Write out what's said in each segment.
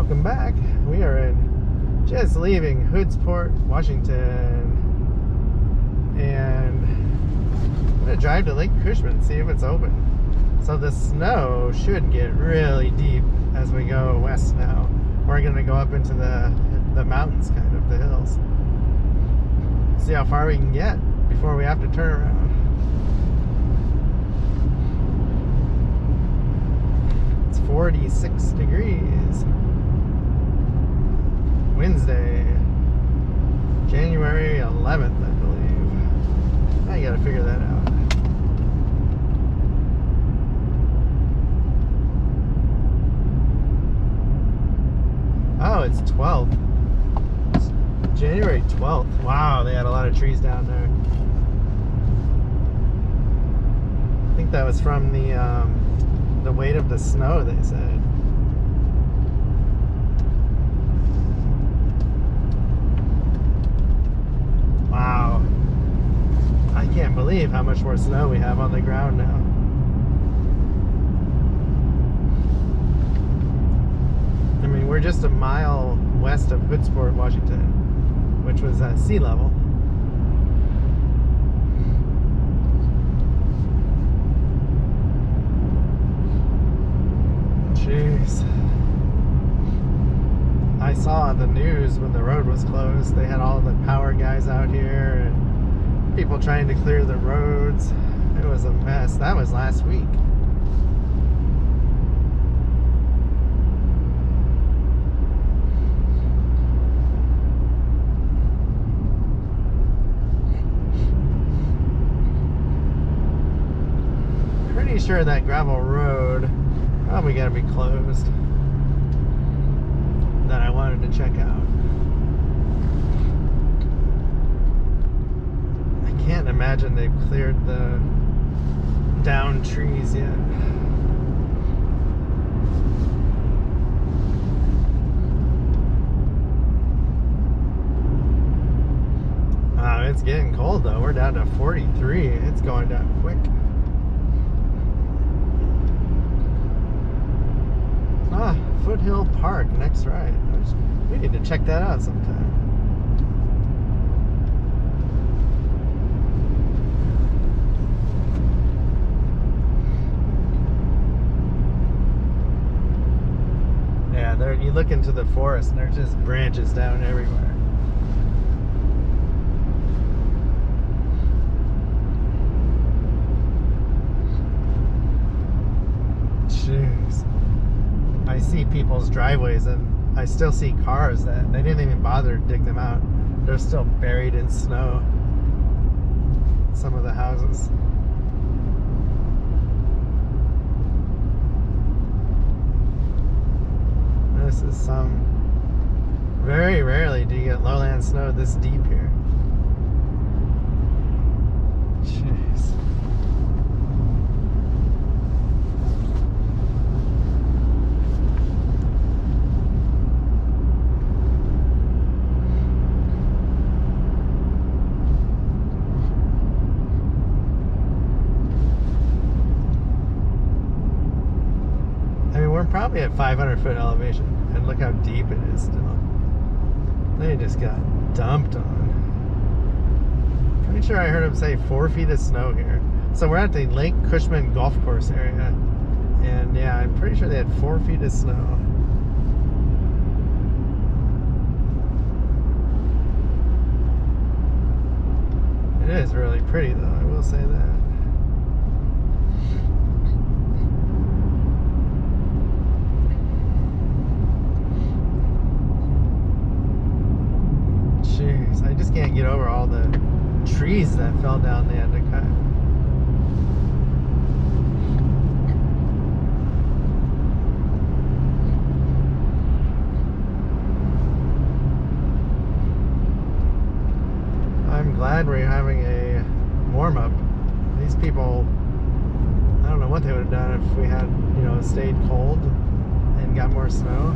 Welcome back. We are just leaving Hoodsport, Washington, and I'm gonna drive to Lake Cushman, see if it's open. So the snow should get really deep as we go west now. We're gonna go up into the mountains, kind of the hills. See how far we can get before we have to turn around. It's 46 degrees. Wednesday, January 11th, I believe. I gotta figure that out. Oh, it's 12th. It's January 12th. Wow, they had a lot of trees down there. I think that was from the weight of the snow, they said. Wow. I can't believe how much more snow we have on the ground now. I mean, we're just a mile west of Hoodsport, Washington, which was at sea level. Jeez. I saw the news when the road was closed. They had all the power guys out here and people trying to clear the roads. It was a mess. That was last week. Pretty sure that gravel road probably gotta be closed that I wanted to check out. I can't imagine they've cleared the down trees yet. Wow, it's getting cold though. We're down to 43. It's going down quick. Ah, Foothill Park, next right. We need to check that out sometime. Yeah, there. You look into the forest and there's just branches down everywhere. Jeez. I see people's driveways and I still see cars that they didn't even bother to dig them out. They're still buried in snow. Some of the houses. This is some... Very rarely do you get lowland snow this deep here. Jeez. Probably at 500-foot elevation, and look how deep it is still. They just got dumped on. Pretty sure I heard him say 4 feet of snow here. So we're at the Lake Cushman golf course area, and yeah, I'm pretty sure they had 4 feet of snow. It is really pretty though, I will say that. Jeez, I just can't get over all the trees that fell down they had to cut. I'm glad we're having a warm-up. These people, I don't know what they would have done if we had, stayed cold and got more snow.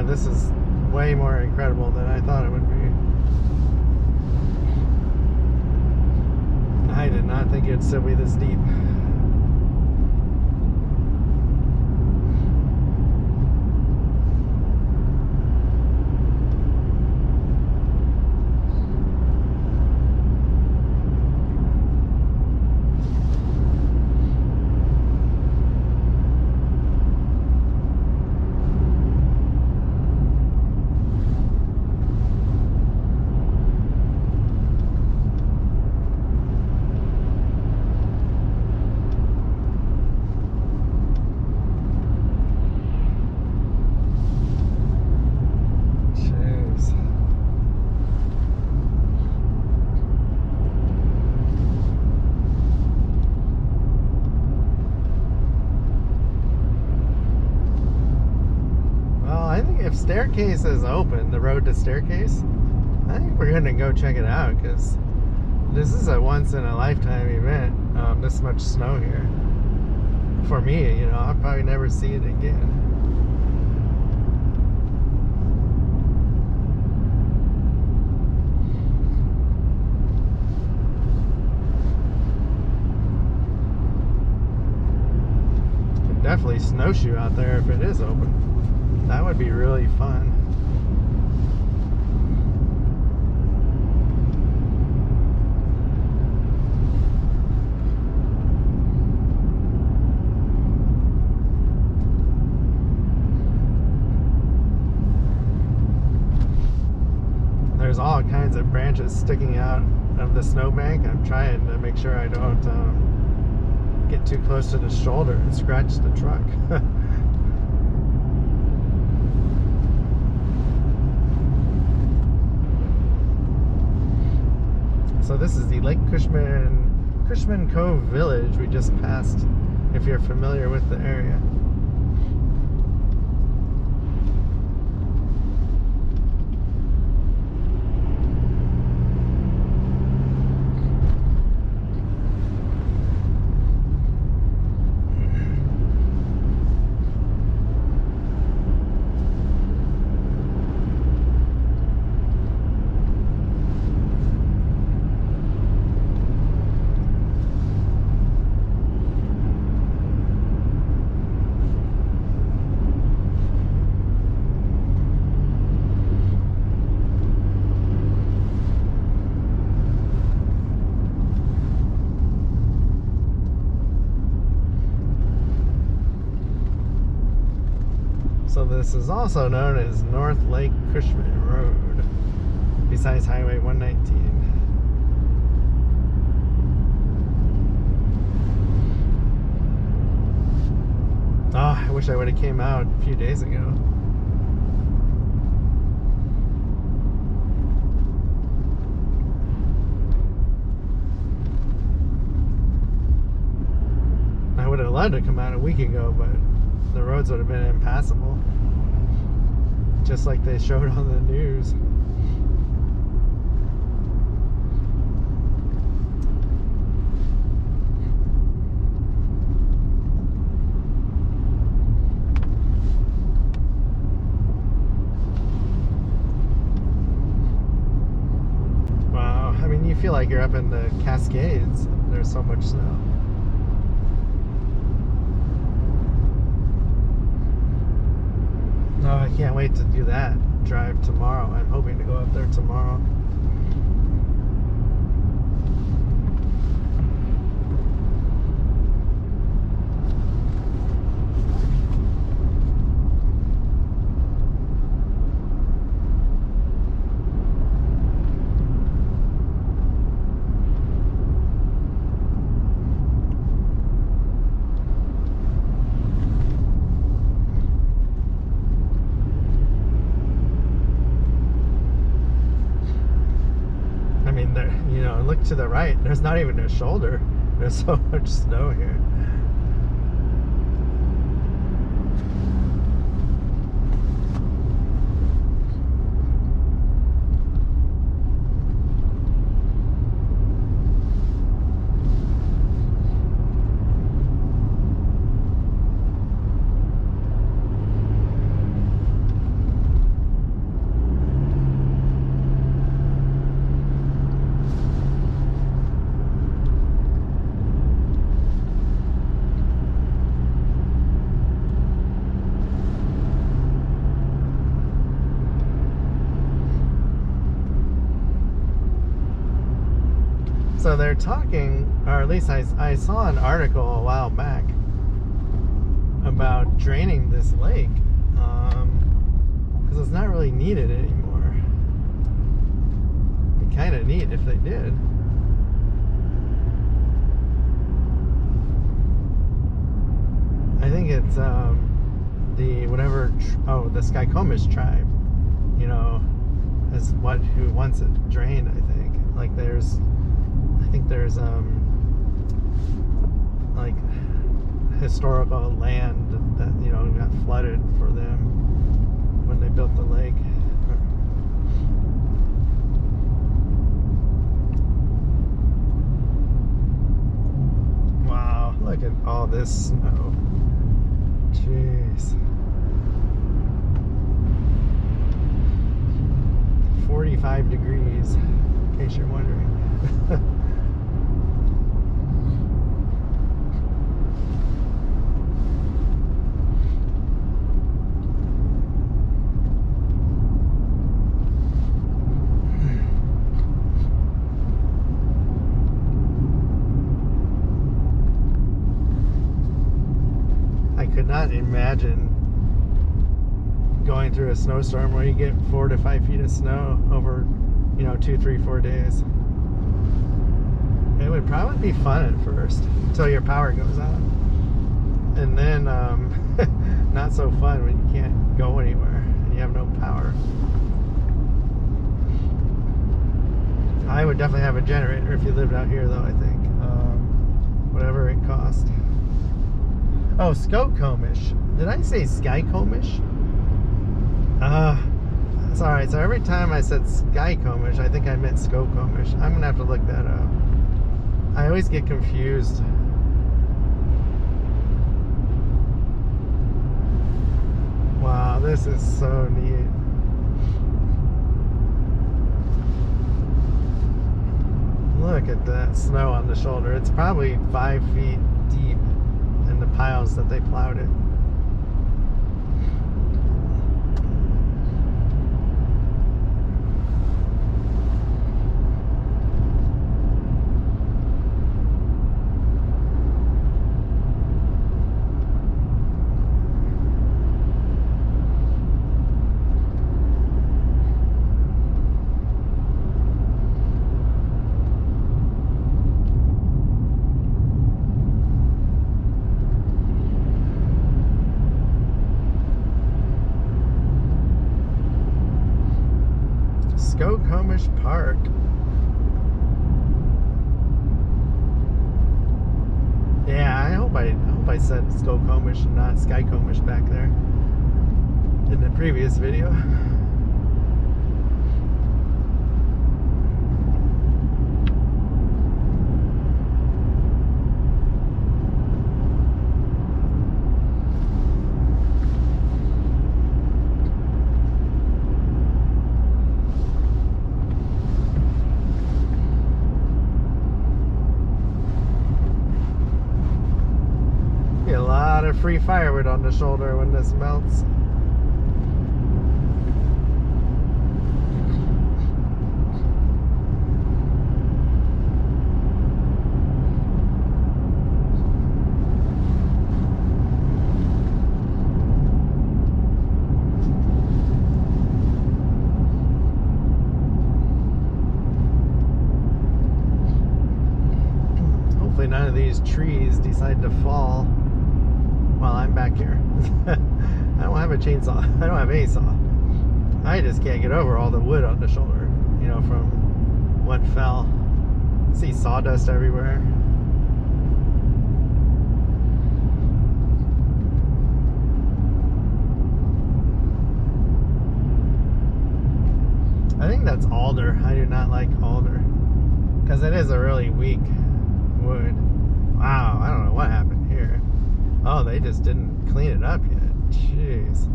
this is way more incredible than I thought it would be. I did not think it'd still be this deep. If Staircase is open, the road to Staircase, I think we're gonna go check it out, because this is a once-in-a-lifetime event. This much snow here. For me, you know, I'll probably never see it again. Could definitely snowshoe out there if it is open. That would be really fun. There's all kinds of branches sticking out of the snowbank. I'm trying to make sure I don't get too close to the shoulder and scratch the truck. So this is the Lake Cushman Cove Village we just passed, if you're familiar with the area. So this is also known as North Lake Cushman Road, besides Highway 119. Oh, I wish I would have came out a few days ago. I would have loved to come out a week ago, but the roads would have been impassable, just like they showed on the news. Wow, I mean, you feel like you're up in the Cascades. There's so much snow. Oh, I can't wait to do that drive tomorrow. I'm hoping to go up there tomorrow. Look to the right, there's not even a shoulder. There's so much snow here. So they're talking, or at least I saw an article a while back about draining this lake, because it's not really needed anymore. It'd be kind of neat if they did. I think it's the whatever, the Skycomish tribe, you know, is who wants it drained. I think I think there's like historical land that, you know, got flooded for them when they built the lake. Wow, look at all this snow. Jeez. 45 degrees, in case you're wondering. I could not imagine going through a snowstorm where you get 4 to 5 feet of snow over, you know, 2, 3, 4 days. It would probably be fun at first until your power goes out, and then not so fun when you can't go anywhere and you have no power. I would definitely have a generator if you lived out here, though. I think whatever it cost. Oh, Skokomish. Did I say Skycomish? It's alright. So every time I said Skycomish, I think I meant Skokomish. I'm going to have to look that up. I always get confused. Wow, this is so neat. Look at that snow on the shoulder. It's probably 5 feet deep in the piles that they plowed it. Skokomish Park. Yeah, I hope I said Skokomish and not Skycomish back there in the previous video. Free firewood on the shoulder when this melts. Hopefully none of these trees decide to fall while I'm back here. I don't have a chainsaw. I don't have a saw. I just can't get over all the wood on the shoulder, you know, from what fell. See sawdust everywhere. I think that's alder. I do not like alder because it is a really weak wood. Wow, I don't know what happened here. Oh, they just didn't clean it up yet. Jeez.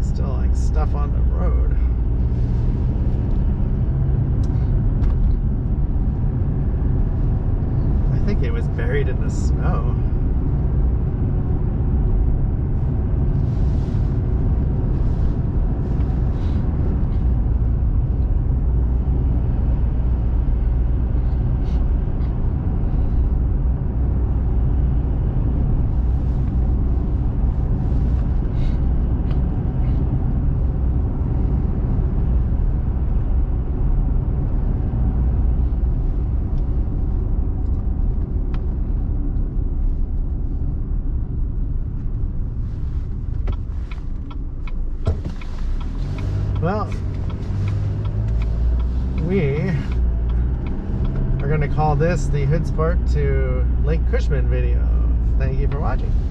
Still like stuff on the road. I think it was buried in the snow. Well, we are going to call this the Hoodsport to Lake Cushman video. Thank you for watching.